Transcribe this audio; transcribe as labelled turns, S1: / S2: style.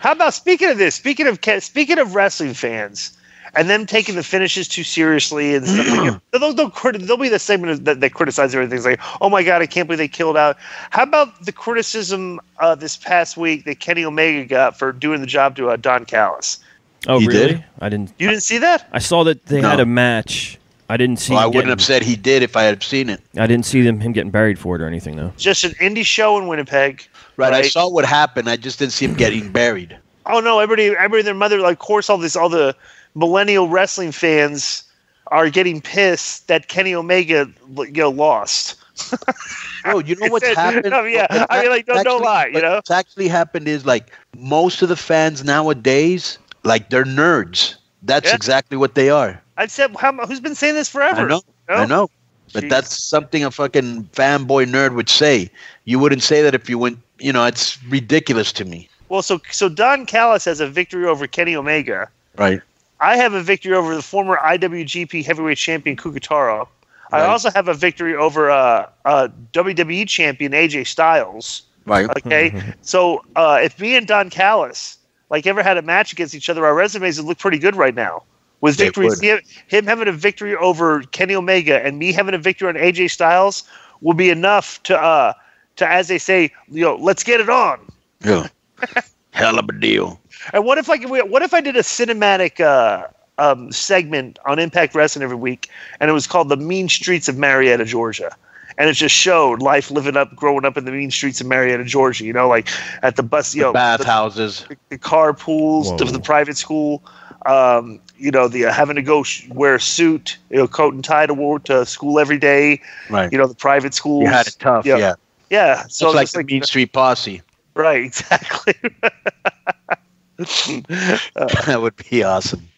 S1: How about speaking of this? Speaking of wrestling fans and them taking the finishes too seriously and stuff like that. There'll be the segment that criticize everything. It's like, oh my god, I can't believe they killed out. How about the criticism this past week that Kenny Omega got for doing the job to Don Callis?
S2: Oh,
S3: He
S2: really?
S3: did?
S2: I didn't.
S1: You didn't see that?
S2: I saw that they had a match. I didn't see.
S3: Well, I wouldn't have said he did if I had seen it.
S2: I didn't see him getting buried for it or anything, though.
S1: Just an indie show in Winnipeg.
S3: Right, I saw what happened. I just didn't see him getting buried.
S1: Oh no! Everybody, their mother, like, of course, all the millennial wrestling fans are getting pissed that Kenny Omega, lost.
S3: Oh, you know what's happened?
S1: Yeah, I mean, like, don't lie. You know,
S3: what's actually happened is, like, most of the fans nowadays, like, they're nerds. That's exactly what they are.
S1: I said, who's been saying this forever?
S3: I know. But that's something a fucking fanboy nerd would say. You wouldn't say that if you went. You know, it's ridiculous to me.
S1: Well, so Don Callis has a victory over Kenny Omega.
S3: Right.
S1: I have a victory over the former IWGP Heavyweight Champion Kukutaro. Right. I also have a victory over WWE Champion AJ Styles.
S3: Right.
S1: Okay. So if me and Don Callis ever had a match against each other, our resumes would look pretty good right now. With victories, him having a victory over Kenny Omega and me having a victory on AJ Styles will be enough to as they say, let's get it on.
S3: Yeah. Hell of a deal.
S1: And what if I did a cinematic segment on Impact Wrestling every week, and it was called The Mean Streets of Marietta, Georgia, and it just showed life growing up in the mean streets of Marietta, Georgia. Like at the bus,
S3: the bathhouses,
S1: the carpools, the private school. The having to go wear a suit, coat and tie to school every day. Right. The private schools.
S3: You had it tough. Yeah.
S1: Yeah. So
S3: it's like the Mean Street Posse.
S1: Right. Exactly.
S3: That would be awesome.